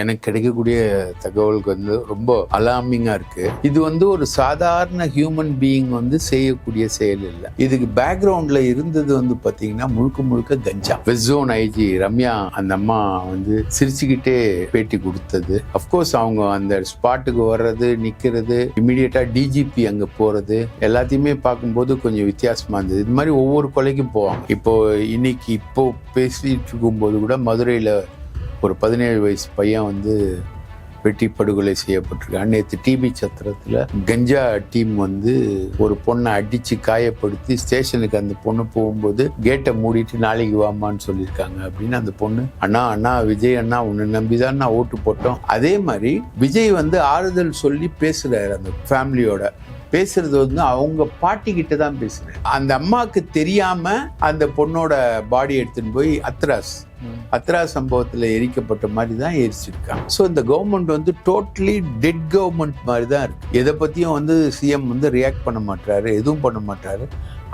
எனக்கு கிடைக்கக்கூடிய தகவலுக்கு வந்து ரொம்ப அலார்மிங்கா இருக்கு. இது வந்து ஒரு சாதாரண ஹியூமன் பீயிங் வந்து செய்யக்கூடிய செயல் இல்லை. இதுக்கு பேக்ரவுண்ட்ல இருந்தது வந்து பாத்தீங்கன்னா முழுக்க முழுக்க கஞ்சா. வெஸ்ட் ஜோன் ஐஜி ரம்யா அந்த அம்மா வந்து சிரிச்சுக்கிட்டே பேட்டி கொடுத்தது. அப்கோர்ஸ் அவங்க அந்த ஸ்பாட்டுக்கு வர்றது, நிக்கிறது, இமிடியேட்டா டிஜிபி அங்க போறது எல்லாத்தையுமே பார்க்கும்போது கொஞ்சம் வித்தியாசமா இருந்தது. இது மாதிரி ஒவ்வொரு கொலைக்கும் போவாங்க. இப்போ பேசிட்டு இருக்கும்போது கூட மதுரையில ஒரு 17 வயசு பையன் வந்து வெட்டி படுகொலை செய்யப்பட்டிருக்கான். நேற்று டிபி சத்திரத்தில் கஞ்சா டீம் வந்து ஒரு பொண்ணை அடித்து காயப்படுத்தி ஸ்டேஷனுக்கு அந்த பொண்ணு போகும்போது கேட்டை மூடிட்டு நாளைக்கு வாமான்னு சொல்லியிருக்காங்க அப்படின்னு அந்த பொண்ணு அண்ணா விஜய் அண்ணா உன்னை நம்பிதான் நான் ஓட்டு போட்டோம். அதே மாதிரி விஜய் வந்து ஆறுதல் சொல்லி பேசுறாரு. அந்த ஃபேமிலியோட பேசுறது வந்து அவங்க பாட்டி கிட்ட தான் பேசுறேன். அந்த அம்மாவுக்கு தெரியாம அந்த பொண்ணோட பாடி எடுத்துன்னு போய் அத்ரா சம்பவத்துல எரிக்கப்பட்ட மாதிரி தான் எரிச்சிருக்காங்க. ஸோ இந்த கவர்மெண்ட் வந்து டோட்டலி டெட் கவர்மெண்ட் மாதிரி தான் இருக்கு. எதை பத்தியும் வந்து சிஎம் வந்து ரியாக்ட் பண்ண மாட்டாரு, எதுவும் பண்ண மாட்டாரு.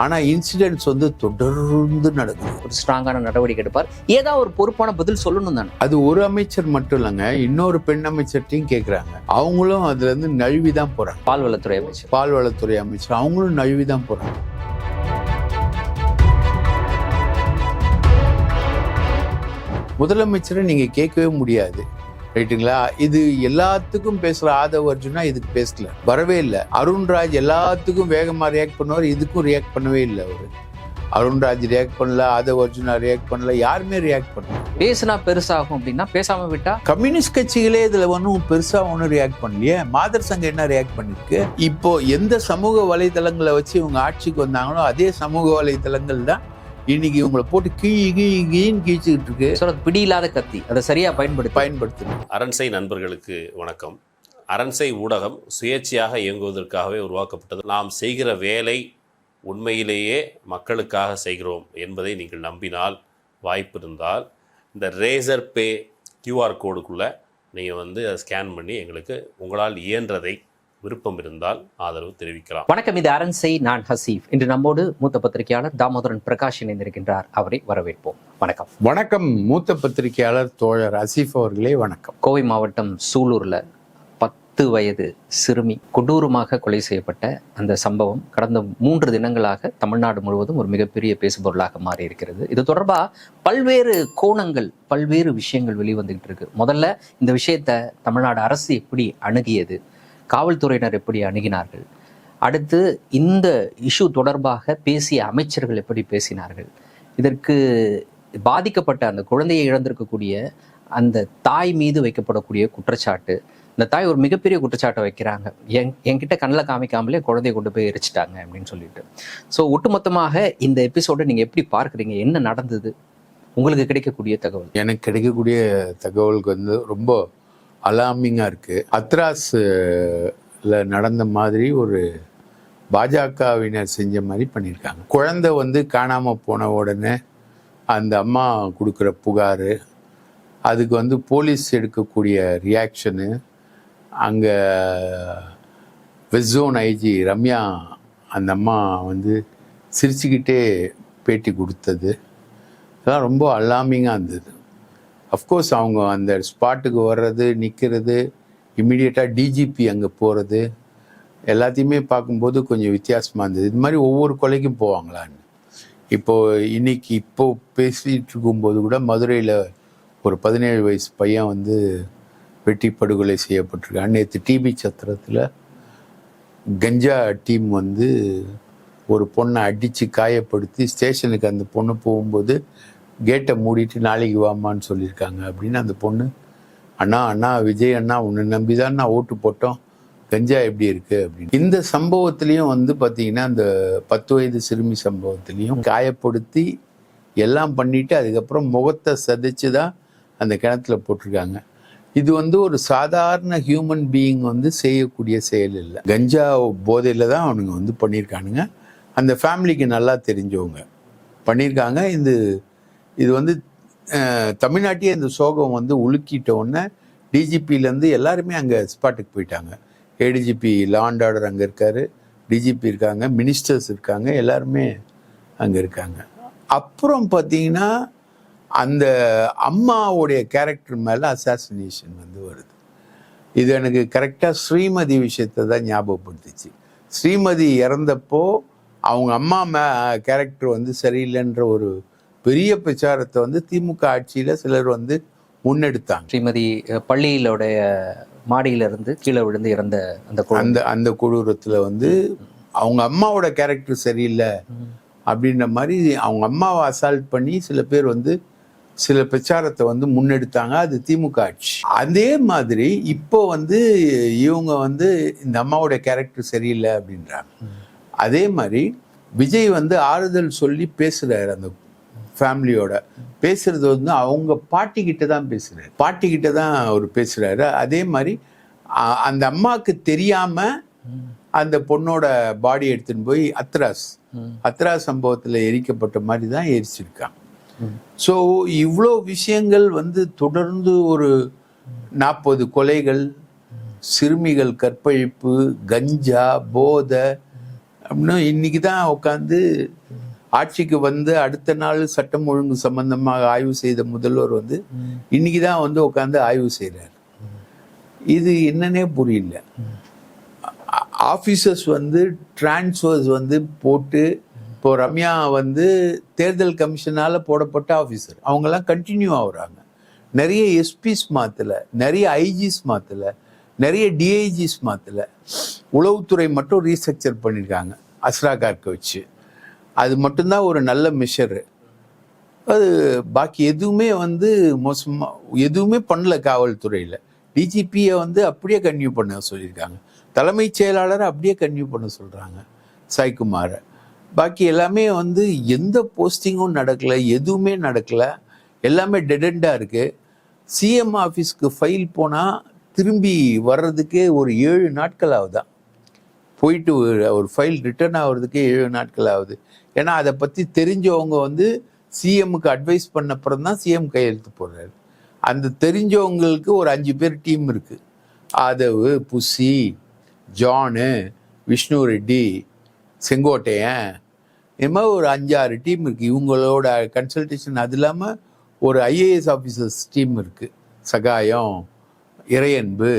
ஆனா இன்சிடென்ட்ஸ் வந்து தொடர்ந்து நடக்குது. ஒரு ஸ்ட்ராங்கான நடவடிக்கை எடுப்பார், ஏதாவது ஒரு பொறுப்பான பதில் சொல்லணும் தானே. அது ஒரு அமைச்சர் மட்டும் இல்லைங்க, இன்னொரு பெண் அமைச்சர்ட்டையும் கேட்குறாங்க. அவங்களும் அதுல இருந்து நழுவிதான் போறாங்க. பால்வளத்துறை அமைச்சர் அவங்களும் நழுவிதான் போறாங்க. முதலமைச்சரை நீங்க கேட்கவே முடியாது, ரைட்டுங்களா? இது எல்லாத்துக்கும் பேசுற ஆதவ் அர்ஜுனா இதுக்கு பேசல, வரவே இல்லை. அருண்ராஜ் எல்லாத்துக்கும் வேகமா ரியாக்ட் பண்ணுவார், இதுக்கும் ரியாக்ட் பண்ணவே இல்லை. அவரு அருண்ராஜ் ரியாக்ட் பண்ணல, ஆதவ் அர்ஜுனா ரியாக்ட் பண்ணல, யாருமே ரியாக்ட் பண்ணல. பேசினா பெருசாகும் அப்படின்னா பேசாம விட்டா கம்யூனிஸ்ட் கட்சிகளே இதுல ஒன்றும் பெருசா ஒன்றும் ரியாக்ட் பண்ணலையே. மாதர் சங்கம் என்ன ரியாக்ட் பண்ணிருக்கு? இப்போ எந்த சமூக வலைதளங்களை வச்சு இவங்க ஆட்சிக்கு வந்தாங்களோ அதே சமூக வலைதளங்கள் தான் இன்னைக்கு இவங்களை போட்டு கீழின்னு கீழ்ச்சிக்கிட்டு இருக்கு. பிடி இல்லாத கத்தி, அதை சரியா பயன்படுத்தணும். அரண்சை நண்பர்களுக்கு வணக்கம். அரண்சை ஊடகம் சுயேட்சையாக இயங்குவதற்காகவே உருவாக்கப்பட்டது. நாம் செய்கிற வேலை உண்மையிலேயே மக்களுக்காக செய்கிறோம் என்பதை நீங்கள் நம்பினால், வாய்ப்பு இருந்தால் இந்த ரேசர் பே QR கோடுக்குள்ளே நீங்கள் வந்து அதை ஸ்கேன் பண்ணி எங்களுக்கு உங்களால் இயன்றதை விருப்பம் இருந்தால் ஆதரவு தெரிவிக்கலாம். வணக்கம், இது அரண்சை, நான் ஹசீஃப். இன்று நம்மோடு மூத்த பத்திரிகையாளர் தாமோதரன் பிரகாஷ் இணைந்திருக்கின்றார். அவரை வரவேற்போம். வணக்கம். வணக்கம். மூத்த பத்திரிகையாளர் தோழர் ஹசீஃப் அவர்களே வணக்கம். கோவை மாவட்டம் சூலூர்ல 10 வயது சிறுமி கொடூரமாக கொலை செய்யப்பட்ட அந்த சம்பவம் கடந்த 3 தினங்களாக தமிழ்நாடு முழுவதும் ஒரு மிகப்பெரிய பேசுபொருளாக மாறி இருக்கிறது. இது தொடர்பாக பல்வேறு கோணங்கள், பல்வேறு விஷயங்கள் வெளிவந்துகிட்டு இருக்கு. முதல்ல இந்த விஷயத்தை தமிழ்நாடு அரசு எப்படி அணுகியது, காவல்துறையினர் எப்படி அணுகினார்கள், அடுத்து இந்த இஷ்யூ தொடர்பாக பேசிய அமைச்சர்கள் எப்படி பேசினார்கள், இதற்கு பாதிக்கப்பட்ட அந்த குழந்தையை இழந்திருக்கக்கூடிய அந்த தாய் மீது வைக்கப்படக்கூடிய குற்றச்சாட்டு. இந்த தாய் ஒரு மிகப்பெரிய குற்றச்சாட்டை வைக்கிறாங்க, என்கிட்ட கண்ணில் காமிக்காமலே குழந்தைய கொண்டு போய் எரிச்சிட்டாங்க அப்படின்னு சொல்லிட்டு. ஸோ ஒட்டுமொத்தமாக இந்த எபிசோடை நீங்கள் எப்படி பார்க்குறீங்க? என்ன நடந்தது? உங்களுக்கு கிடைக்கக்கூடிய தகவல்? எனக்கு கிடைக்கக்கூடிய தகவலுக்கு வந்து ரொம்ப அலார்மிங்காக இருக்குது. அத்ராஸில் நடந்த மாதிரி ஒரு பாஜகவினர் செஞ்ச மாதிரி பண்ணியிருக்காங்க. குழந்தை வந்து காணாமல் போன உடனே அந்த அம்மா கொடுக்குற புகார், அதுக்கு வந்து போலீஸ் எடுக்கக்கூடிய ரியாக்ஷனு, அங்கே வெஸ்ட் ஜோன் ஐஜி ரம்யா அந்த அம்மா வந்து சிரிச்சுக்கிட்டே பேட்டி கொடுத்தது, இதெல்லாம் ரொம்ப அலார்மிங்காக இருந்தது. அஃப்கோர்ஸ் அவங்க அந்த ஸ்பாட்டுக்கு வர்றது, நிற்கிறது, இமிடியேட்டாக டிஜிபி அங்கே போகிறது எல்லாத்தையுமே பார்க்கும்போது கொஞ்சம் வித்தியாசமாக இருந்தது. இது மாதிரி ஒவ்வொரு கொலைக்கும் போவாங்களான்னு. இப்போ பேசிகிட்டு இருக்கும்போது கூட மதுரையில் ஒரு 17 வயசு பையன் வந்து வெட்டி படுகொலை செய்யப்பட்டிருக்கான். நேற்று டிபி சத்திரத்தில் கஞ்சா டீம் வந்து ஒரு பொண்ணை அடித்து காயப்படுத்தி ஸ்டேஷனுக்கு அந்த பொண்ணு போகும்போது கேட்டை மூடிட்டு நாளைக்கு வாமான்னு சொல்லியிருக்காங்க அப்படின்னு அந்த பொண்ணு அண்ணா விஜய் அண்ணா உன்னை நம்பிதான் நான் ஓட்டு போட்டோம், கஞ்சா எப்படி இருக்கு அப்படின்னு. இந்த சம்பவத்திலையும் வந்து பார்த்தீங்கன்னா அந்த 10 வயது சிறுமி சம்பவத்திலையும் காயப்படுத்தி எல்லாம் பண்ணிட்டு அதுக்கப்புறம் முகத்தை சதைச்சு தான் அந்த கிணத்துல போட்டிருக்காங்க. இது வந்து ஒரு சாதாரண ஹியூமன் பீயிங் வந்து செய்யக்கூடிய செயல் இல்லை. கஞ்சா போதையில் தான் அவனுங்க வந்து பண்ணியிருக்கானுங்க. அந்த ஃபேமிலிக்கு நல்லா தெரிஞ்சவங்க பண்ணியிருக்காங்க. இது வந்து தமிழ்நாட்டையே இந்த சோகம் வந்து உலுக்கிட்ட உடனே டிஜிபியிலேருந்து எல்லாருமே அங்கே ஸ்பாட்டுக்கு போயிட்டாங்க. ஏடிஜிபி லா அண்ட் ஆர்டர் அங்கே இருக்காரு, டிஜிபி இருக்காங்க, மினிஸ்டர்ஸ் இருக்காங்க, எல்லாருமே அங்கே இருக்காங்க. அப்புறம் பார்த்தீங்கன்னா அந்த அம்மாவுடைய கேரக்டர் மேலே அசாசினேஷன் வந்து வருது. இது எனக்கு கரெக்டாக ஸ்ரீமதி விஷயத்தை தான் ஞாபகப்படுத்துச்சு. ஸ்ரீமதி இறந்தப்போ அவங்க அம்மா கேரக்டர் வந்து சரியில்லைன்ற ஒரு பெரிய பிரச்சாரத்தை வந்து திமுக ஆட்சியில் சிலர் வந்து முன்னெடுத்தாங்க. ஸ்ரீமதி பள்ளியிலுடைய மாடியிலிருந்து கீழே விழுந்து இறந்த அந்த கொடூரத்தில் வந்து அவங்க அம்மாவோட கேரக்டர் சரியில்லை அப்படின்ற மாதிரி அவங்க அம்மாவை அசால்ட் பண்ணி சில பேர் வந்து சில பிரச்சாரத்தை வந்து முன்னெடுத்தாங்க. அது திமுக ஆட்சி. அதே மாதிரி இப்போ வந்து இவங்க வந்து இந்த அம்மாவோட கேரக்டர் சரியில்லை அப்படின்றாங்க. அதே மாதிரி விஜய் வந்து ஆறுதல் சொல்லி பேசுறாரு. அந்த ஃபேமிலியோட பேசுறது வந்து அவங்க பாட்டிக்கிட்ட தான் பேசுறாரு. பாட்டிக்கிட்ட தான் அவர் பேசுறாரு. அதே மாதிரி அந்த அம்மாவுக்கு தெரியாம அந்த பொண்ணோட பாடி எடுத்துன்னு போய் அத்ராஸ் சம்பவத்தில் எரிக்கப்பட்ட மாதிரி தான் எரிச்சிருக்காங்க. ஸோ இவ்வளோ விஷயங்கள் வந்து தொடர்ந்து ஒரு 40 கொலைகள், சிறுமிகள் கற்பழிப்பு, கஞ்சா, போதை அப்படின்னு இன்னைக்கு தான் உட்காந்து ஆட்சிக்கு வந்து அடுத்த நாள் சட்டம் ஒழுங்கு சம்பந்தமாக ஆய்வு செய்த முதல்வர் வந்து இன்னைக்கு தான் வந்து உட்காந்து ஆய்வு செய்கிறார். இது என்னன்னே புரியல. ஆஃபீஸர்ஸ் வந்து டிரான்ஸ்ஃபர்ஸ் வந்து போட்டு, இப்போ ரம்யா வந்து தேர்தல் கமிஷனால் போடப்பட்ட ஆஃபீஸர், அவங்கெல்லாம் கண்டினியூ ஆகுறாங்க. நிறைய எஸ்பிஸ் மாற்றலை, நிறைய ஐஜிஸ் மாற்றலை, நிறைய டிஐஜிஸ் மாற்றலை. உளவுத்துறை மட்டும் ரீஸ்ட்ரக்சர் பண்ணியிருக்காங்க அஸ்ரா கார்க்கை வச்சு. அது மட்டும்தான் ஒரு நல்ல மெஷரு. அது பாக்கி எதுவுமே வந்து மோசமாக எதுவுமே பண்ணல. காவல்துறையில் டிஜிபியை வந்து அப்படியே கன்டினியூ பண்ண சொல்லியிருக்காங்க. தலைமைச் செயலாளரை அப்படியே கன்டினியூ பண்ண சொல்கிறாங்க சாய்குமாரை. பாக்கி எல்லாமே வந்து எந்த போஸ்டிங்கும் நடக்கலை, எதுவுமே நடக்கலை, எல்லாமே டெடெண்டாக இருக்குது. சிஎம் ஆஃபீஸ்க்கு ஃபைல் போனால் திரும்பி வர்றதுக்கே ஒரு 7 நாட்கள் ஆகுதான். போயிட்டு ஒரு ஃபைல் ரிட்டர்ன் ஆகுறதுக்கே 7 நாட்கள் ஆகுது. ஏன்னா அதை பற்றி தெரிஞ்சவங்க வந்து சிஎம்முக்கு அட்வைஸ் பண்ண அப்புறம் தான் சிஎம் கையெழுத்து போடுறாரு. அந்த தெரிஞ்சவங்களுக்கு ஒரு 5 பேர் டீம் இருக்குது. ஆதவ், புசி, ஜானு, விஷ்ணு ரெட்டி, செங்கோட்டையன், இது மாதிரி ஒரு 5-6 டீம் இருக்குது. இவங்களோட கன்சல்டேஷன். அது இல்லாமல் ஒரு ஐஏஎஸ் ஆஃபீஸர்ஸ் டீம் இருக்குது. சகாயம், இறையன்பு,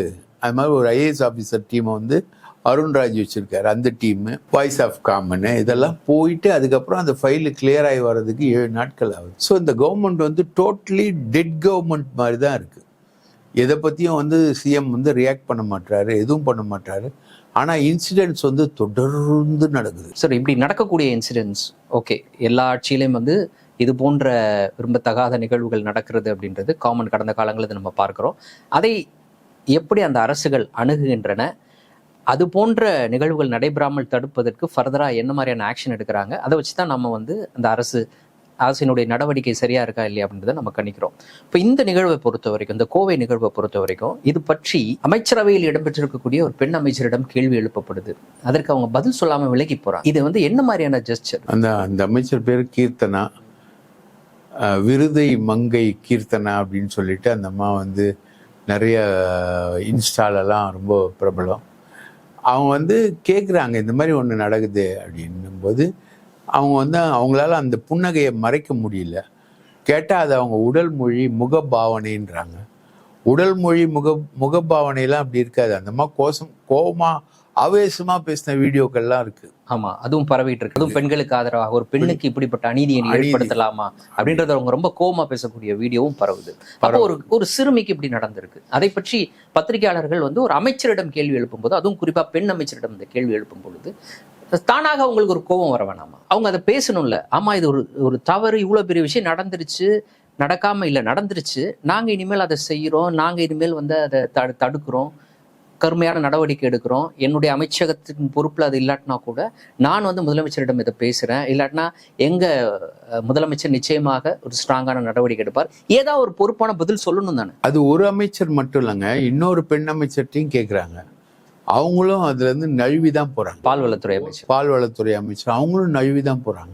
அது மாதிரி ஒரு ஐஏஎஸ் ஆஃபீஸர் டீமை வந்து அருண்ராஜ் வச்சுருக்காரு. அந்த டீமு, வாய்ஸ் ஆஃப் காமனு, இதெல்லாம் போயிட்டு அதுக்கப்புறம் அந்த ஃபைலு கிளியர் ஆகி வர்றதுக்கு 7 நாட்கள் ஆகுது. ஸோ இந்த கவர்மெண்ட் வந்து டோட்டலி டெட் கவர்மெண்ட் மாதிரி தான் இருக்குது. எதை பற்றியும் வந்து சிஎம் வந்து ரியாக்ட் பண்ண மாட்டாரு, எதுவும் பண்ண மாட்டாரு. ஆனால் இன்சிடென்ட்ஸ் வந்து தொடர்ந்து நடக்குது. சார், இப்படி நடக்கக்கூடிய இன்சிடென்ட்ஸ் ஓகே, எல்லா ஆட்சியிலையும் வந்து இது போன்ற விரும்பத்தகாத நிகழ்வுகள் நடக்கிறது அப்படின்றது காமன். கடந்த காலங்களில் நம்ம பார்க்குறோம். அதை எப்படி அந்த அரசுகள் அணுகுகின்றன, அது போன்ற நிகழ்வுகள் நடைபெறாமல் தடுப்பதற்கு ஃபர்தராக என்ன மாதிரியான ஆக்ஷன் எடுக்கிறாங்க, அதை வச்சு தான் நம்ம வந்து அந்த அரசினுடைய நடவடிக்கை சரியா இருக்கா இல்லையா அப்படின்றத நம்ம கணிக்கிறோம். இப்போ இந்த நிகழ்வை பொறுத்த வரைக்கும், இந்த கோவை நிகழ்வை பொறுத்த வரைக்கும், இது பற்றி அமைச்சரவையில் இடம்பெற்றிருக்கக்கூடிய ஒரு பெண் அமைச்சரிடம் கேள்வி எழுப்பப்படுது. அதற்கு அவங்க பதில் சொல்லாம விலகி போறாங்க. இது வந்து என்ன மாதிரியான ஜெஸ்டர்? அந்த அமைச்சர் பேர் கீர்த்தனா, விருதை மங்கை கீர்த்தனா அப்படின்னு சொல்லிட்டு அந்த அம்மா வந்து நிறைய இன்ஸ்டாலெல்லாம் ரொம்ப பிரபலம். அவங்க வந்து கேட்குறாங்க இந்த மாதிரி ஒன்று நடக்குது அப்படின்னும்போது அவங்க வந்து அவங்களால அந்த புன்னகையை மறைக்க முடியல. கேட்டால் அது அவங்க உடல் மொழி முகபாவனைன்றாங்க. உடல் மொழி முகபாவனையெல்லாம் அப்படி இருக்காது. அந்த மாதிரி கோபமாக ஆவேசமாக பேசின வீடியோக்கள்லாம் இருக்குது. ஆமாம், அதுவும் பரவிட்டு இருக்கு. அதுவும் பெண்களுக்கு ஆதரவாக ஒரு பெண்ணுக்கு இப்படிப்பட்ட அநீதியை ஏற்படுத்தலாமா அப்படின்றத அவங்க ரொம்ப கோபமாக பேசக்கூடிய வீடியோவும் பரவுது. அப்போ ஒரு சிறுமிக்கு இப்படி நடந்திருக்கு. அதை பற்றி பத்திரிகையாளர்கள் வந்து ஒரு அமைச்சரிடம் கேள்வி எழுப்பும்போது, அதுவும் குறிப்பாக பெண் அமைச்சரிடம் இந்த கேள்வி எழுப்பும் பொழுது தானாக அவங்களுக்கு ஒரு கோபம் வர வேணாமா? அவங்க அதை பேசணும்ல. ஆமாம், இது ஒரு தவறு, இவ்வளோ பெரிய விஷயம் நடந்துருச்சு, நடக்காமல் இல்லை, நடந்துருச்சு, நாங்கள் இனிமேல் அதை செய்கிறோம், நாங்கள் இனிமேல் வந்து அதை தடுக்கிறோம், கருமையான நடவடிக்கை எடுக்கிறோம், என்னுடைய அமைச்சகத்தின் பொறுப்பில் அது இல்லாட்டினா கூட நான் வந்து முதலமைச்சரிடம் இதை பேசுகிறேன், இல்லாட்டினா எங்கள் முதலமைச்சர் நிச்சயமாக ஒரு ஸ்ட்ராங்கான நடவடிக்கை எடுப்பார், ஏதாவது ஒரு பொறுப்பான பதில் சொல்லணும் தானே. அது ஒரு அமைச்சர் மட்டும் இல்லைங்க, இன்னொரு பெண் அமைச்சர்ட்டையும் கேட்குறாங்க. அவங்களும் அதுலேருந்து நழுவி தான் போகிறாங்க. பால்வளத்துறை அமைச்சர் அவங்களும் நழுவி தான் போகிறாங்க.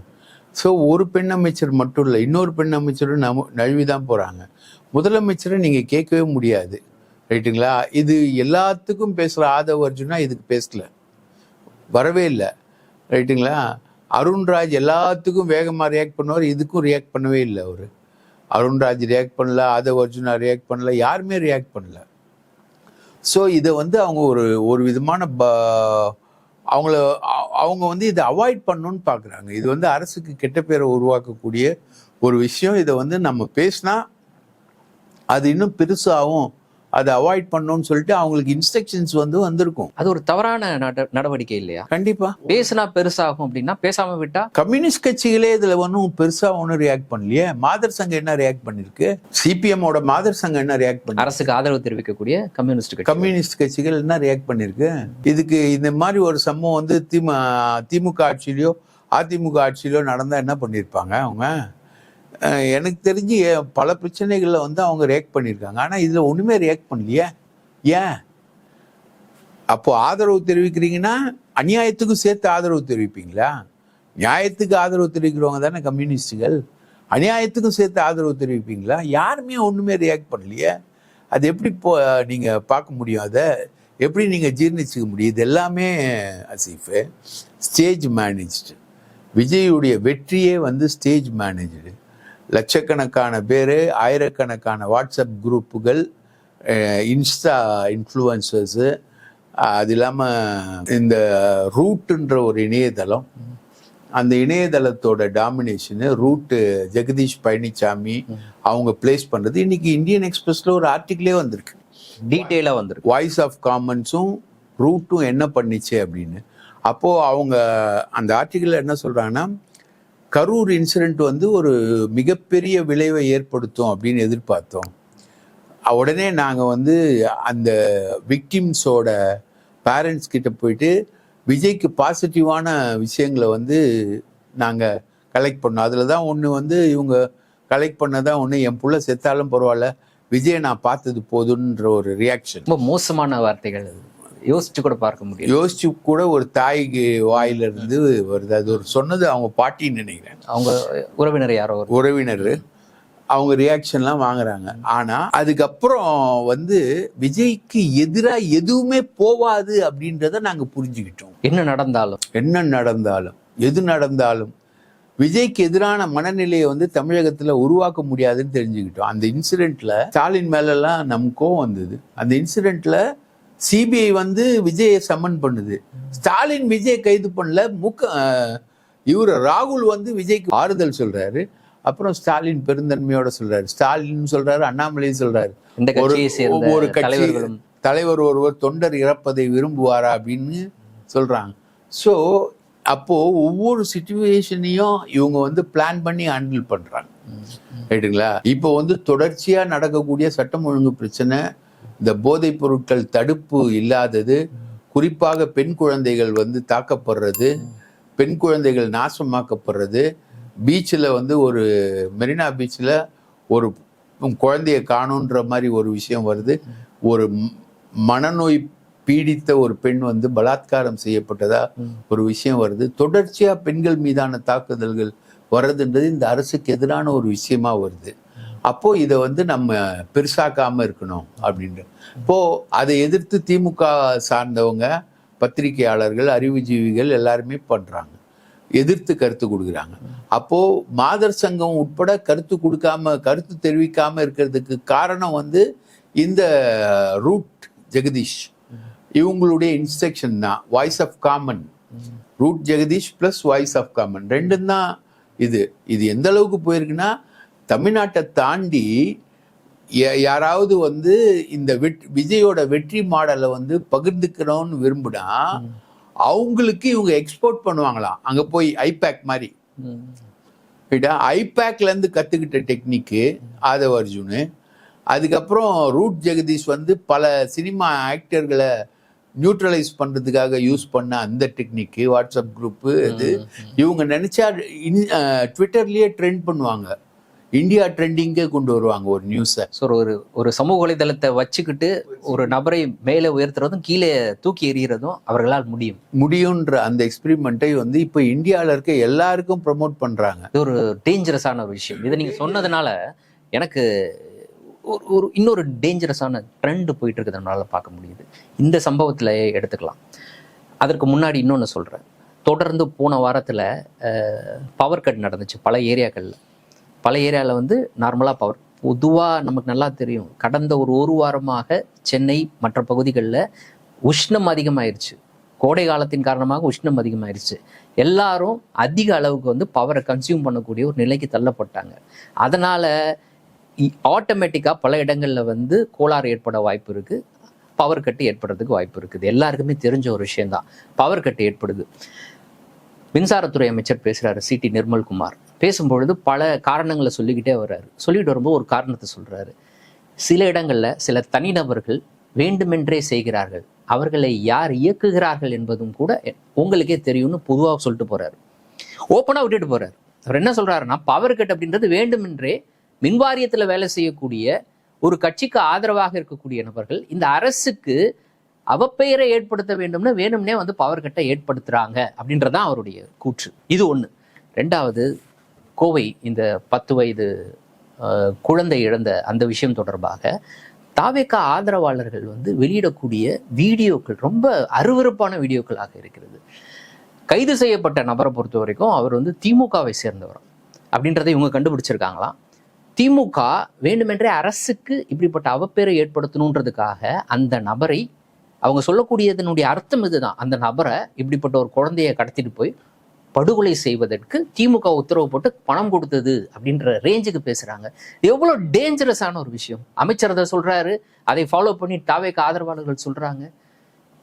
ஸோ ஒரு பெண் அமைச்சர் மட்டும் இல்லை, இன்னொரு பெண் அமைச்சரும் நழுவி தான் போகிறாங்க. முதலமைச்சரை நீங்கள் கேட்கவே முடியாது, ரைட்டுங்களா? இது எல்லாத்துக்கும் பேசுகிற ஆதவ் அர்ஜுனா இதுக்கு பேசல, வரவே இல்லை, ரைட்டுங்களா? அருண்ராஜ் எல்லாத்துக்கும் வேகமாக ரியாக்ட் பண்ணுவார், இதுக்கும் ரியாக்ட் பண்ணவே இல்லை அவர். அருண்ராஜ் ரியாக்ட் பண்ணல, ஆதவ் அர்ஜுனா ரியாக்ட் பண்ணல, யாருமே ரியாக்ட் பண்ணல. ஸோ இதை வந்து அவங்க ஒரு விதமான அவங்க வந்து இதை அவாய்ட் பண்ணணும்னு பார்க்குறாங்க. இது வந்து அரசுக்கு கெட்ட பேரை உருவாக்கக்கூடிய ஒரு விஷயம். இதை வந்து நம்ம பேசினா அது இன்னும் பெருசாகும், அதை அவாய்ட் பண்ணணும்னு சொல்லிட்டு அவங்களுக்கு இன்ஸ்ட்ரக்ஷன்ஸ் வந்து வந்திருக்கும். அது ஒரு தவறான நடவடிக்கை இல்லையா? கண்டிப்பா. பேசினா பெருசாகும் அப்படின்னா பேசாம விட்டா? கம்யூனிஸ்ட் கட்சிகளே இதுல ஒன்றும் பெருசா ஒன்றும் ரியாக்ட் பண்ணலையே. மாதர் சங்கம் என்ன ரியாக்ட் பண்ணிருக்கு? சிபிஎம்மோட மாதர் சங்கம் என்ன ரியாக்ட் பண்ணி? அரசுக்கு ஆதரவு தெரிவிக்கக்கூடிய கம்யூனிஸ்ட் கட்சிகள் என்ன ரியாக்ட் பண்ணிருக்கு? இதுக்கு இந்த மாதிரி ஒரு சம்பவம் வந்து திமுக ஆட்சியிலயோ அதிமுக ஆட்சியிலோ நடந்தா என்ன பண்ணியிருப்பாங்க அவங்க? எனக்கு தெரிஞ்சு பல பிரச்சனைகளில் வந்து அவங்க ரியாக்ட் பண்ணியிருக்காங்க. ஆனால் இதில் ஒன்றுமே ரியாக்ட் பண்ணலையே. ஏன்? அப்போ ஆதரவு தெரிவிக்கிறீங்கன்னா அநியாயத்துக்கும் சேர்த்து ஆதரவு தெரிவிப்பீங்களா? நியாயத்துக்கு ஆதரவு தெரிவிக்கிறவங்க தானே கம்யூனிஸ்டுகள். அநியாயத்துக்கும் சேர்த்து ஆதரவு தெரிவிப்பீங்களா? யாருமே ஒன்றுமே ரியாக்ட் பண்ணலையே. அது எப்படி நீங்கள் பார்க்க முடியும்? அதை எப்படி நீங்கள் ஜீர்ணிச்சுக்க முடியும்? இது எல்லாமே அசீஃபு ஸ்டேஜ் மேனேஜ்டு. விஜயுடைய வெற்றியே வந்து ஸ்டேஜ் மேனேஜ்டு. லட்சக்கணக்கான பேர், ஆயிரக்கணக்கான வாட்ஸ்அப் குரூப்புகள், இன்ஸ்டா இன்ஃப்ளூயன்சர்ஸு, அது இல்லாமல் இந்த ரூட்டுன்ற ஒரு இணையதளம், அந்த இணையதளத்தோட டாமினேஷனு, ரூட்டு ஜெகதீஷ் பழனிசாமி அவங்க பிளேஸ் பண்ணுறது. இன்னைக்கு இந்தியன் எக்ஸ்பிரஸில் ஒரு ஆர்டிக்கிளே வந்திருக்கு, டீட்டெயிலாக வந்திருக்கு, வாய்ஸ் ஆஃப் காமன்ஸும் ரூட்டும் என்ன பண்ணிச்சு அப்படின்னு. அப்போது அவங்க அந்த ஆர்டிக்கிளில் என்ன சொல்கிறாங்கன்னா, கரூர் இன்சிடென்ட் வந்து ஒரு மிகப்பெரிய விளைவை ஏற்படுத்தும் அப்படின்னு எதிர்பார்த்தோம். உடனே நாங்கள் வந்து அந்த விக்டிம்ஸோட பேரண்ட்ஸ் கிட்ட போயிட்டு விஜய்க்கு பாசிட்டிவான விஷயங்களை வந்து நாங்கள் கலெக்ட் பண்ணோம். அதில் தான் ஒன்று வந்து இவங்க கலெக்ட் பண்ணதான் ஒன்று, என் புள்ள செத்தாலும் பரவாயில்ல, விஜயை நான் பார்த்தது போதுன்ற ஒரு ரியாக்ஷன். ரொம்ப மோசமான வார்த்தைகள், யோசிச்சு கூட பார்க்க முடியும். யோசிச்சு கூட ஒரு தாய்க்கு வாயிலிருந்து வருது. அது ஒரு சொன்னது அவங்க பாட்டின்னு நினைக்கிறேன், அவங்க உறவினர், யாரோ உறவினர். அவங்க ரியாக்ஷன்லாம் வாங்குறாங்க. ஆனா அதுக்கப்புறம் வந்து விஜய்க்கு எதிராக எதுவுமே போவாது அப்படின்றத நாங்க புரிஞ்சுக்கிட்டோம். என்ன நடந்தாலும் எது நடந்தாலும் விஜய்க்கு எதிரான மனநிலையை வந்து தமிழகத்துல உருவாக்க முடியாதுன்னு தெரிஞ்சுக்கிட்டோம். அந்த இன்சிடென்ட்ல ஸ்டாலின் மேலெல்லாம் நமக்கு கோவம் வந்தது. அந்த இன்சிடென்ட்ல சிபிஐ வந்து விஜயை சம்மன் பண்ணுது. ஸ்டாலின் விஜய் கைது பண்ணல. இவரு ராகுல் வந்து விஜய்க்கு ஆறுதல் சொல்றாரு. அப்புறம் ஸ்டாலின் பெருந்தன்மையோட சொல்றாரு, ஸ்டாலின் சொல்றாரு, அண்ணாமலையும் சொல்றாரு, ஒவ்வொரு கட்சி தலைவர் ஒருவர் தொண்டர் இறப்பதை விரும்புவாரா அப்படின்னு சொல்றாங்க. ஸோ அப்போ ஒவ்வொரு சிச்சுவேஷனையும் இவங்க வந்து பிளான் பண்ணி ஹேண்டில் பண்றாங்க. ரைட்டுங்களா? இப்போ வந்து தொடர்ச்சியா நடக்கக்கூடிய சட்டம் ஒழுங்கு பிரச்சனை, இந்த போதைப் பொருட்கள் தடுப்பு இல்லாதது, குறிப்பாக பெண் குழந்தைகள் வந்து தாக்கப்படுறது, பெண் குழந்தைகள் நாசமாக்கப்படுறது, பீச்சில் வந்து ஒரு மெரினா பீச்சில் ஒரு குழந்தைய காணுன்ற மாதிரி ஒரு விஷயம் வருது, ஒரு மனநோய் பீடித்த ஒரு பெண் வந்து பலாத்காரம் செய்யப்பட்டதா ஒரு விஷயம் வருது, தொடர்ச்சியா பெண்கள் மீதான தாக்குதல்கள் வர்றதுன்றது இந்த அரசுக்கு எதிரான ஒரு விஷயமா வருது. அப்போ இதை வந்து நம்ம பெருசாக்காம இருக்கணும் அப்படின்ற. இப்போ அதை எதிர்த்து திமுக சார்ந்தவங்க, பத்திரிகையாளர்கள், அறிவுஜீவிகள் எல்லாருமே பண்றாங்க, எதிர்த்து கருத்து கொடுக்குறாங்க. அப்போ மாதர் சங்கம் உட்பட கருத்து தெரிவிக்காம இருக்கிறதுக்கு காரணம் வந்து இந்த ரூட் ஜெகதீஷ் இவங்களுடைய இன்ஸ்ட்ரக்ஷன் தான். Voice of common, root Jagadish plus voice of common ரெண்டும் தான். இது எந்த அளவுக்கு போயிருக்குன்னா, தமிழ்நாட்டை தாண்டி யாராவது வந்து இந்த விஜயோட வெற்றி மாடலை வந்து பகிர்ந்துக்கணும்னு விரும்புனா அவங்களுக்கு இவங்க எக்ஸ்போர்ட் பண்ணுவாங்களாம். அங்க போய் ஐபேக் மாதிரி, ஐபேக்ல இருந்து கத்துக்கிட்ட டெக்னிக்கு ஆதவ் அர்ஜுனு. அதுக்கப்புறம் ரூட் ஜெகதீஷ் வந்து பல சினிமா ஆக்டர்களை நியூட்ரலைஸ் பண்றதுக்காக யூஸ் பண்ண அந்த டெக்னிக்கு, வாட்ஸ்அப் குரூப்பு. இது இவங்க நினைச்சா ட்விட்டர்லயே ட்ரெண்ட் பண்ணுவாங்க, இந்தியா ட்ரெண்டிங்கே கொண்டு வருவாங்க ஒரு நியூஸை. ஸோ ஒரு சமூக வலைதளத்தை வச்சுக்கிட்டு ஒரு நபரை மேலே உயர்த்துறதும் கீழே தூக்கி எறிகிறதும் அவர்களால் முடியும்ன்ற அந்த எக்ஸ்பெரிமெண்ட்டை வந்து இப்போ இந்தியாவில் இருக்க எல்லாருக்கும் ப்ரமோட் பண்றாங்க. இது ஒரு டேஞ்சரஸான ஒரு விஷயம். இதை நீங்க சொன்னதுனால எனக்கு ஒரு இன்னொரு டேஞ்சரஸான ட்ரெண்ட் போயிட்டு இருக்கிறதுனால பார்க்க முடியுது. இந்த சம்பவத்தில் எடுத்துக்கலாம். அதற்கு முன்னாடி இன்னொன்று சொல்கிறேன். தொடர்ந்து போன வாரத்தில் பவர் கட் நடந்துச்சு பல ஏரியாக்களில். பல ஏரியாவில் வந்து நார்மலாக பவர். பொதுவாக நமக்கு நல்லா தெரியும், கடந்த ஒரு வாரமாக சென்னை மற்ற பகுதிகளில் உஷ்ணம் அதிகமாயிருச்சு. கோடை காலத்தின் காரணமாக உஷ்ணம் அதிகமாயிருச்சு. எல்லாரும் அதிக அளவுக்கு வந்து பவரை கன்சியூம் பண்ணக்கூடிய ஒரு நிலைக்கு தள்ளப்பட்டாங்க. அதனால ஆட்டோமேட்டிக்காக பல இடங்களில் வந்து கோளாறு ஏற்பட வாய்ப்பு இருக்குது, பவர் கட்டு ஏற்படுறதுக்கு வாய்ப்பு இருக்குது. எல்லாருக்குமே தெரிஞ்ச ஒரு விஷயம்தான், பவர் கட்டு ஏற்படுது. மின்சாரத்துறை அமைச்சர் பேசுகிறாரு, சிடி நிர்மல்குமார். பேசும்பொழுது பல காரணங்களை சொல்லிக்கிட்டே வர்றாரு. சொல்லிட்டு வரும்போது ஒரு காரணத்தை சொல்கிறாரு. சில இடங்களில் சில தனிநபர்கள் வேண்டுமென்றே செய்கிறார்கள், அவர்களை யார் இயக்குகிறார்கள் என்பதும் கூட உங்களுக்கே தெரியும்னு பொதுவாக சொல்லிட்டு போறாரு, ஓப்பனாக விட்டுட்டு போறாரு. அவர் என்ன சொல்றாருன்னா, பவர் கட் அப்படின்றது வேண்டுமென்றே மின்வாரியத்தில் வேலை செய்யக்கூடிய ஒரு கட்சிக்கு ஆதரவாக இருக்கக்கூடிய நபர்கள் இந்த அரசுக்கு அவப்பெயரை ஏற்படுத்த வேண்டும்னு வேணும்னே வந்து பவர் கட்டை ஏற்படுத்துறாங்க அப்படின்றதான் அவருடைய கூற்று. இது ஒன்று. ரெண்டாவது, கோவை இந்த 10 வயது குழந்தை இழந்த அந்த விஷயம் தொடர்பாக தாவேக ஆதரவாளர்கள் வந்து வெளியிடக்கூடிய வீடியோக்கள் ரொம்ப அருவருப்பான வீடியோக்களாக இருக்கிறது. கைது செய்யப்பட்ட நபரை பொறுத்த வரைக்கும் அவர் வந்து திமுகவை சேர்ந்தவர் அப்படின்றத இவங்க கண்டுபிடிச்சிருக்காங்களாம். திமுக வேண்டுமென்றே அரசுக்கு இப்படிப்பட்ட அவப்பேரை ஏற்படுத்தணுன்றதுக்காக அந்த நபரை, அவங்க சொல்லக்கூடியதனுடைய அர்த்தம் இதுதான், அந்த நபரை இப்படிப்பட்ட ஒரு குழந்தையை கடத்திட்டு போய் படுகொலை செய்வதற்கு திமுக உத்தரவு போட்டு பணம் கொடுத்தது அப்படின்ற ரேஞ்சுக்கு பேசுறாங்க. எவ்வளவு டேஞ்சரஸான ஒரு விஷயம். அமைச்சர் அதை சொல்றாரு, அதை ஃபாலோ பண்ணி தாவேக ஆதரவாளர்கள் சொல்றாங்க.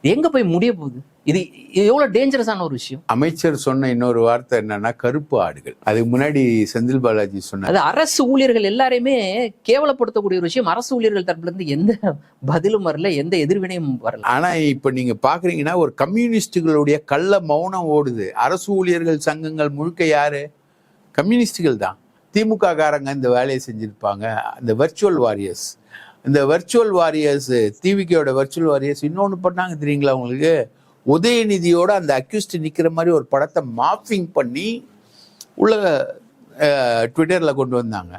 எங்க போய் முடிய போகுது? இது எவ்வளவு டேஞ்சரஸான ஒரு விஷயம். அமைச்சர் சொன்ன இன்னொரு வார்த்தை என்னன்னா, கருப்பு ஆடுகள். அதுக்கு முன்னாடி செந்தில் பாலாஜி சொன்னார், அது அரசு ஊழியர்கள் எல்லாரையுமே கேவலப்படுத்தக்கூடிய ஒரு விஷயம். அரசு ஊழியர்கள் தரப்புல இருந்து எந்த பதிலும் வரல, எந்த எதிர்வினையும் வரல. ஆனா இப்ப நீங்க பாக்குறீங்கன்னா, ஒரு கம்யூனிஸ்டுகளுடைய கள்ள மௌனம் ஓடுது. அரசு ஊழியர்கள் சங்கங்கள் முழுக்க யாரு? கம்யூனிஸ்டுகள் தான். திமுக காரங்க இந்த வேலையை செஞ்சிருப்பாங்க. அந்த வர்ச்சுவல் வாரியர்ஸ், இந்த வர்ச்சுவல் வாரியர்ஸ், டிவிக்கோட வர்ச்சுவல் வாரியர்ஸ் இன்னொன்று பண்ணாங்க தெரியுங்களா உங்களுக்கு? உதயநிதியோட அந்த அக்யூஸ்ட் நிற்கிற மாதிரி ஒரு படத்தை மாஃபிங் பண்ணி உள்ள ட்விட்டரில் கொண்டு வந்தாங்க.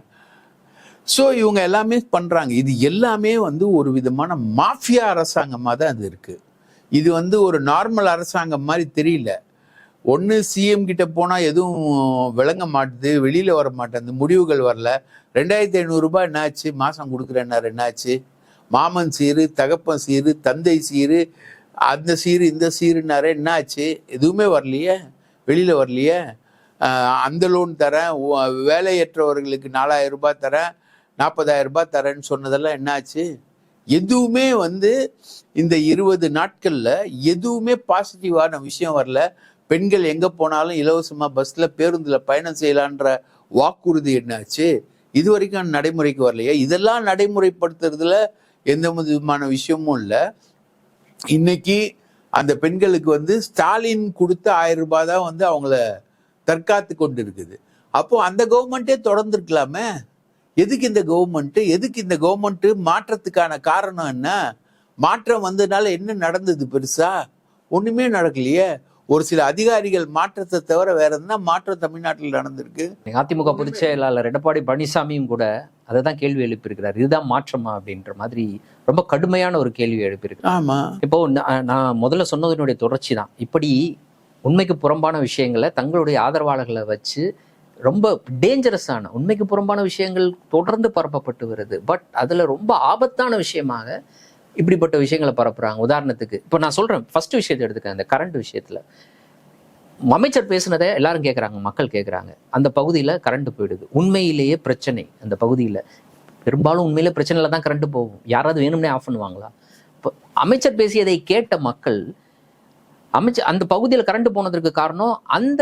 ஸோ இவங்க எல்லாமே பண்ணுறாங்க. இது எல்லாமே வந்து ஒரு விதமான மாஃபியா அரசாங்கமாக தான் அது இருக்குது. இது வந்து ஒரு நார்மல் அரசாங்கம் மாதிரி தெரியல. ஒன்று சிஎம் கிட்ட போனால் எதுவும் விளங்க மாட்டுது, வெளியில் வர மாட்டேங்குது, முடிவுகள் வரல. 2500 ரூபாய் என்னாச்சு, மாதம் கொடுக்குறேன்னாரு, என்னாச்சு? மாமன் சீரு, தகப்பன் சீரு, தந்தை சீரு, அந்த சீரு இந்த சீருன்னாரு, என்னாச்சு? எதுவுமே வரலையே, வெளியில் வரலையே. அந்த லோன் தரேன், வேலையற்றவர்களுக்கு 4000 ரூபாய் தரேன், 40,000 ரூபாய் தரேன்னு சொன்னதெல்லாம் என்னாச்சு? எதுவுமே வந்து இந்த 20 நாட்களில் எதுவுமே பாசிட்டிவான விஷயம் வரல. பெண்கள் எங்கே போனாலும் இலவசமாக பஸ்ஸில் பேருந்தில் பயணம் செய்யலான்ற வாக்குறுதி என்னாச்சு? இது வரைக்கும் நடைமுறைக்கு வரலையா? இதெல்லாம் நடைமுறைப்படுத்துறதுல எந்த விதமான விஷயமும் இல்லை. இன்னைக்கு அந்த பெண்களுக்கு வந்து ஸ்டாலின் கொடுத்த 1000 ரூபாய் தான் வந்து அவங்கள தற்காத்து கொண்டு இருக்குது. அப்போ அந்த கவர்மெண்ட்டே தொடர்ந்துருக்கலாமே. எதுக்கு இந்த கவர்மெண்ட்டு? எதுக்கு இந்த கவர்மெண்ட்டு மாற்றத்துக்கான காரணம் என்ன? மாற்றம் வந்ததுனால என்ன நடந்தது? பெருசா ஒண்ணுமே நடக்கலையே. ஒரு சில அதிகாரிகள் மாற்றத்தை தவிர வேற என்ன மாற்றம் தமிழ்நாட்டில் நடந்திருக்கு? அதிமுக பொதுச் செயலாளர் எடப்பாடி பழனிசாமியும் கூட அதை தான் கேள்வி எழுப்பியிருக்கிறார். இதுதான் மாற்றமா அப்படின்ற மாதிரி ரொம்ப கடுமையான ஒரு கேள்வி எழுப்பியிருக்கு. ஆமா, இப்போ நான் முதல்ல சொன்னதனுடைய தொடர்ச்சி தான். இப்படி உண்மைக்கு புறம்பான விஷயங்களை தங்களுடைய ஆதரவாளர்களை வச்சு ரொம்ப டேஞ்சரஸான உண்மைக்கு புறம்பான விஷயங்கள் தொடர்ந்து பரப்பப்பட்டு வருது. பட் அதுல ரொம்ப ஆபத்தான விஷயமாக இப்படிப்பட்ட விஷயங்களை பரப்புறாங்க. உதாரணத்துக்கு இப்போ நான் சொல்றேன், ஃபர்ஸ்ட் விஷயத்தை எடுத்துக்க, இந்த கரண்ட் விஷயத்துல அமைச்சர் பேசுனதை எல்லாரும் கேட்குறாங்க, மக்கள் கேட்குறாங்க. அந்த பகுதியில் கரண்ட் போயிடுது, உண்மையிலேயே பிரச்சனை. அந்த பகுதியில் பெரும்பாலும் உண்மையிலே பிரச்சனையில் தான் கரண்ட் போகும். யாராவது வேணும்னே ஆஃப் பண்ணுவாங்களா? இப்போ அமைச்சர் பேசியதை கேட்ட மக்கள், அந்த பகுதியில் கரண்ட் போனதற்கு காரணம் அந்த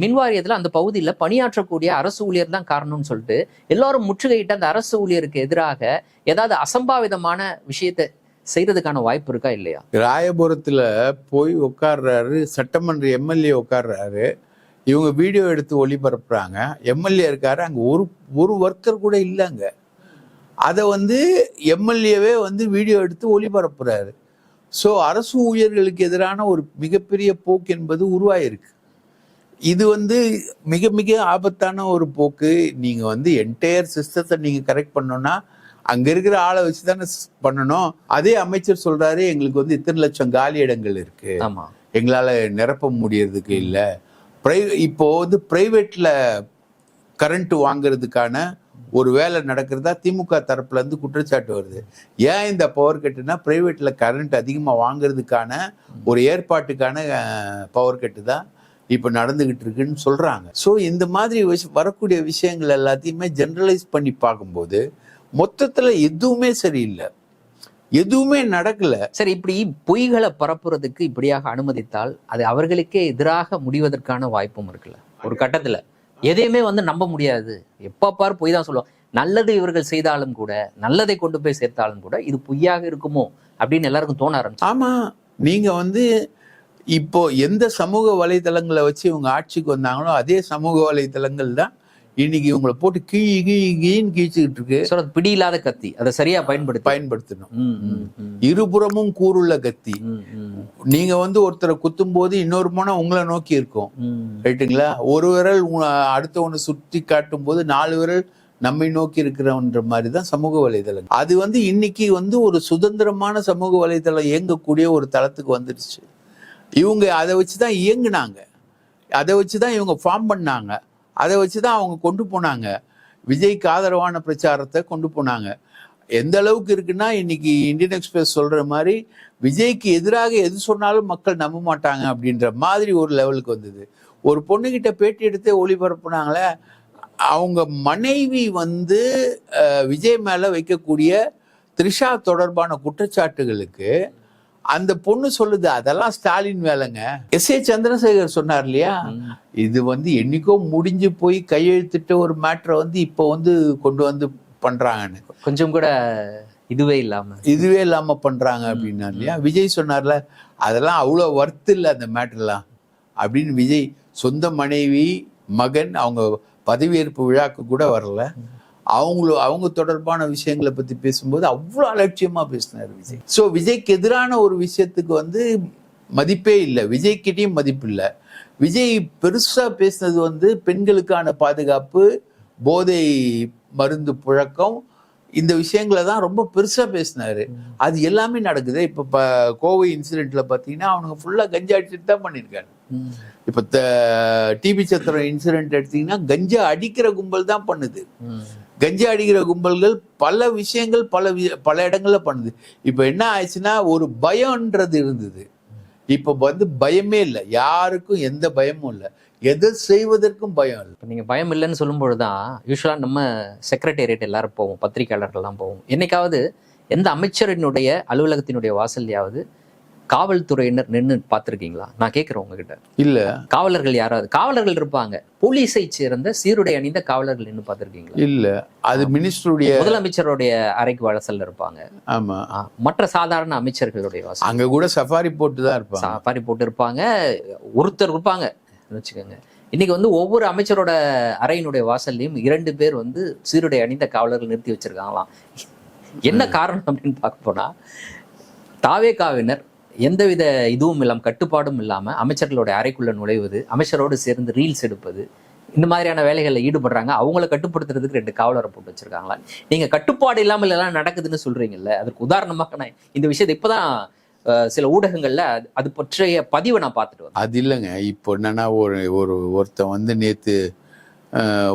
மின்வாரியத்தில் அந்த பகுதியில் பணியாற்றக்கூடிய அரசு ஊழியர் தான் காரணம்னு சொல்லிட்டு எல்லாரும் முற்றுகையிட்டு அந்த அரசு ஊழியருக்கு எதிராக ஏதாவது அசம்பாவிதமான விஷயத்தை செய்யறதுக்கான வாய்ப்பு இருக்கா இல்லையா? ராயபுரத்துல போய் உட்கார்றாரு, சட்டமன்ற எம்எல்ஏ உட்கார்றாரு, இவங்க வீடியோ எடுத்து ஒளிபரப்புறாங்க. எம்எல்ஏ இருக்காரு, அங்க ஒரு ஒர்க்கர் கூட இல்லைங்க. அதை வந்து எம்எல்ஏவே வந்து வீடியோ எடுத்து ஒளிபரப்புறாரு. ஸோ அரசு ஊழியர்களுக்கு எதிரான ஒரு மிகப்பெரிய போக்கு என்பது உருவாயிருக்கு. இது வந்து மிக மிக ஆபத்தான ஒரு போக்கு. நீங்க வந்து என்டையர் சிஸ்டத்தை நீங்க கரெக்ட் பண்ணணும்னா அங்க இருக்கிற ஆளை வச்சு தானே பண்ணணும். அதே அமைச்சர் சொல்றாரு, எங்களுக்கு வந்து இத்தனை லட்சம் காலி இடங்கள் இருக்கு, எங்களால நிரப்ப முடியறதுக்கு இல்லை. இப்போ வந்து பிரைவேட்ல கரண்ட் வாங்குறதுக்கான ஒரு வேலை நடக்கிறதா திமுக தரப்புல இருந்து குற்றச்சாட்டு வருது. ஏன் இந்த பவர் கட்டுனா பிரைவேட்ல கரண்ட் அதிகமாக வாங்குறதுக்கான ஒரு ஏற்பாட்டுக்கான பவர் கட்டு தான் இப்போ நடந்துகிட்டு இருக்குன்னு சொல்றாங்க. ஸோ இந்த மாதிரி வரக்கூடிய விஷயங்கள் எல்லாத்தையுமே ஜெனரலைஸ் பண்ணி பார்க்கும்போது மொத்தத்தில் எதுவுமே சரியில்லை, எதுவுமே நடக்கல. சரி, இப்படி பொய்களை பரப்புறதுக்கு இப்படியாக அனுமதித்தால் அது அவர்களுக்கே எதிராக முடிவதற்கான வாய்ப்பும் இருக்குல்ல. ஒரு கட்டத்துல எதையுமே நம்ப முடியாது, எப்ப பார் பொய் தான் சொல்லுவோம். நல்லது இவர்கள் செய்தாலும் கூட, நல்லதை கொண்டு போய் சேர்த்தாலும் கூட இது பொய்யாக இருக்குமோ அப்படின்னு எல்லாருக்கும் தோண ஆரம்பிச்சு. ஆமா, நீங்க இப்போ எந்த சமூக வலைதளங்களை வச்சு இவங்க ஆட்சிக்கு வந்தாங்களோ அதே சமூக வலைதளங்கள் தான் இன்னைக்கு இவங்களை போட்டு கீழின்னு கீழ்ச்சிக்கிட்டு இருக்கு. பிடி இல்லாத கத்தி, அதை சரியா பயன்படுத்தணும். இருபுறமும் கூறுள்ள கத்தி. நீங்க ஒருத்தரை குத்தும் போது இன்னொரு மனம் உங்களை நோக்கி இருக்கும், ரைட்டுங்களா? ஒரு விரல் அடுத்தவனை சுற்றி காட்டும் போது 4 விரல் நம்மை நோக்கி இருக்கிறன்ற மாதிரி தான் சமூக வலைதளம். அது இன்னைக்கு ஒரு சுதந்திரமான சமூக வலைதளம் இயங்கக்கூடிய ஒரு தளத்துக்கு வந்துடுச்சு. இவங்க அதை வச்சுதான் இயங்குனாங்க, அதை வச்சுதான் இவங்க ஃபார்ம் பண்ணாங்க, அதை வச்சுதான் அவங்க கொண்டு போனாங்க. விஜய்க்கு ஆதரவான பிரச்சாரத்தை கொண்டு போனாங்க. எந்த அளவுக்கு இருக்குன்னா இன்னைக்கு இந்தியன் எக்ஸ்பிரஸ் சொல்ற மாதிரி விஜய்க்கு எதிராக எது சொன்னாலும் மக்கள் நம்ப மாட்டாங்க அப்படின்ற மாதிரி ஒரு லெவலுக்கு வந்தது. ஒரு பொண்ணுகிட்ட பேட்டி எடுத்து ஒளிபரப்புனாங்களே, அவங்க மனைவி விஜய் மேல வைக்கக்கூடிய த்ரிஷா தொடர்பான குற்றச்சாட்டுகளுக்கு அந்த பொண்ணு சொல்லுது அதெல்லாம் ஸ்டாலின் வேலைங்க. எஸ்.ஏ. சந்திரசேகர் சொன்னார் இல்லையா, இது என்னைக்கோ முடிஞ்சு போய் கையெழுத்திட்ட ஒரு மேட்டரை இப்போ கொண்டு பண்றாங்கன்னு, கொஞ்சம் கூட இதுவே இல்லாம பண்றாங்க அப்படின்னா இல்லையா. விஜய் சொன்னார்ல, அதெல்லாம் அவ்வளோ வர்த்து இல்லை அந்த மேட்டர்லாம் அப்படின்னு. விஜய் சொந்த மனைவி மகன் அவங்க பதவியேற்பு விழாக்கு கூட வரல, அவங்க தொடர்பான விஷயங்களை பத்தி பேசும்போது அவ்வளோ அலட்சியமா பேசினார் விஜய். ஸோ விஜய்க்கு எதிரான ஒரு விஷயத்துக்கு மதிப்பே இல்லை, விஜய்கிட்டையும் மதிப்பு இல்லை. விஜய் பெருசா பேசினது பெண்களுக்கான பாதுகாப்பு, போதை மருந்து புழக்கம், இந்த விஷயங்களை தான் ரொம்ப பெருசா பேசினாரு. அது எல்லாமே நடக்குது. இப்ப கோவை இன்சிடென்ட்ல பாத்தீங்கன்னா அவனுங்க ஃபுல்லா கஞ்சா அடிச்சுட்டு தான் பண்ணிருக்காங்க. இப்ப டிபி சத்திரம் இன்சிடென்ட் எடுத்தீங்கன்னா கஞ்சா அடிக்கிற கும்பல் தான் பண்ணுது. கஞ்சா அடிக்கிற கும்பல்கள் பல விஷயங்கள் பல இடங்கள்ல பண்ணுது. இப்ப என்ன ஆயிடுச்சுன்னா ஒரு பயம்ன்றது இருந்தது, இப்ப பயமே இல்லை, யாருக்கும் எந்த பயமும் இல்லை, எதை செய்வதற்கும் பயம் இல்லை. நீங்க பயம் இல்லைன்னு சொல்லும்போதுதான் யூஸ்வலா நம்ம செக்ரட்டேரியட் எல்லாரும் போவோம், பத்திரிகையாளர்கள்லாம் போவோம். என்னைக்காவது எந்த அமைச்சரினுடைய அலுவலகத்தினுடைய வாசல்லையாவது காவல்துறையினர் நின்று பார்த்துருக்கீங்களா? நான் கேட்கிறேன் உங்ககிட்ட. இல்ல, காவலர்கள் யாராவது காவலர்கள் இருப்பாங்க, போலீஸை சேர்ந்த சீருடை அணிந்த காவலர்கள் நின்று பார்த்துருக்கீங்களா? இல்ல, அது மினிஸ்டருடைய முதலமைச்சருடைய அறைக்கு வாசல்ல இருப்பாங்க. ஆமா, மற்ற சாதாரண அமைச்சர்களுடைய வாசல் அங்க கூட சஃபாரி போட்டு தான் இருப்பாங்க, சஃபாரி போட்டு இருப்பாங்க, ஒருத்தர் இருப்பாங்க வச்சுக்கோங்க. இன்னைக்கு ஒவ்வொரு அமைச்சரோட அறையினுடைய வாசல்லையும் 2 பேர் சீருடை அணிந்த காவலர்கள் நிறுத்தி வச்சிருக்காங்களாம். என்ன காரணம் அப்படின்னு பார்க்க போனா, தாவேகாவினர் எந்தவித இதுவும் இல்லாம, கட்டுப்பாடும் இல்லாம அமைச்சர்களோட அறைக்குள்ள நுழைவது, அமைச்சரோடு சேர்ந்து ரீல்ஸ் எடுப்பது, இந்த மாதிரியான வேலைகளில் ஈடுபடுறாங்க. அவங்கள கட்டுப்படுத்துறதுக்கு 2 காவலரை போட்டு வச்சிருக்காங்களா? நீங்க கட்டுப்பாடு இல்லாமல் எல்லாம் நடக்குதுன்னு சொல்றீங்கல்ல, அதற்கு உதாரணமாக நான் இந்த விஷயத்தை இப்பதான் சில ஊடகங்கள்ல அது பற்றிய பதிவை நான் பார்த்துட்டு வரேன். அது இல்லைங்க, இப்போ என்னன்னா ஒருத்தன் நேத்து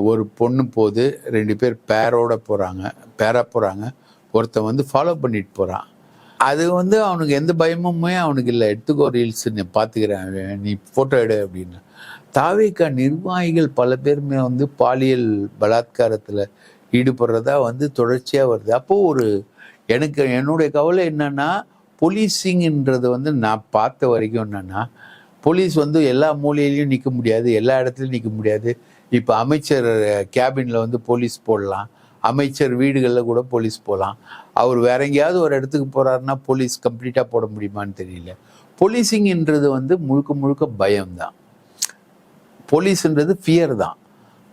ஒரு பொண்ணு போது 2 பேர் பேரா போறாங்க, ஒருத்தன் ஃபாலோ பண்ணிட்டு போறான். அது அவனுக்கு எந்த பயமுமே அவனுக்கு இல்லை, எடுத்துக்கோ ரீல்ஸ் நீ பார்த்துக்கிறேன், நீ ஃபோட்டோ எடு அப்படின்னு. தாவேகா நிர்வாகிகள் பல பேருமே பாலியல் பலாத்காரத்தில் ஈடுபடுறதா தொடர்ச்சியாக வருது. அப்போது என்னுடைய கவலை என்னன்னா, போலீஸிங்ன்றது நான் பார்த்த வரைக்கும் என்னன்னா, போலீஸ் எல்லா மூலையிலையும் நிற்க முடியாது, எல்லா இடத்துலையும் நிற்க முடியாது. இப்போ அமைச்சர் கேபினில் போலீஸ் போடலாம், அமைச்சர் வீடுகளில் கூட போலீஸ் போகலாம். அவர் வேற எங்கேயாவது ஒரு இடத்துக்கு போறாருன்னா போலீஸ் கம்ப்ளீட்டாக போட முடியுமான்னு தெரியல. போலீஸிங்ன்றது முழுக்க முழுக்க பயம்தான். போலீஸ்ன்றது ஃபியர் தான்.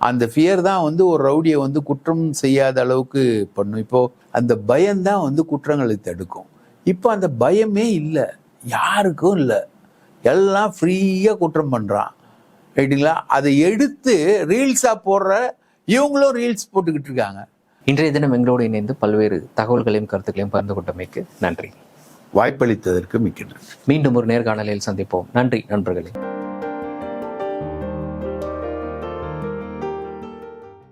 அந்த ஃபியர் தான் ஒரு ரவுடியை குற்றம் செய்யாத அளவுக்கு பண்ணும். இப்போ அந்த பயம்தான் குற்றங்களை தடுக்கும். இப்போ அந்த பயமே இல்லை, யாருக்கும் இல்லை, எல்லாம் ஃப்ரீயாக குற்றம் பண்ணுறான், ரைட்டுங்களா? அதை எடுத்து ரீல்ஸாக போடுற இவங்களும் ரீல்ஸ் போட்டுக்கிட்டு இருக்காங்க. இன்றைய தினம் எங்களோடு இணைந்து பல்வேறு தகவல்களையும் கருத்துக்களையும் பகிர்ந்து கொண்டமைக்கு நன்றி. வாய்ப்பளித்ததற்கு மிக்க நன்றி. மீண்டும் ஒரு நேர்காணலில் சந்திப்போம். நன்றி நண்பர்களே.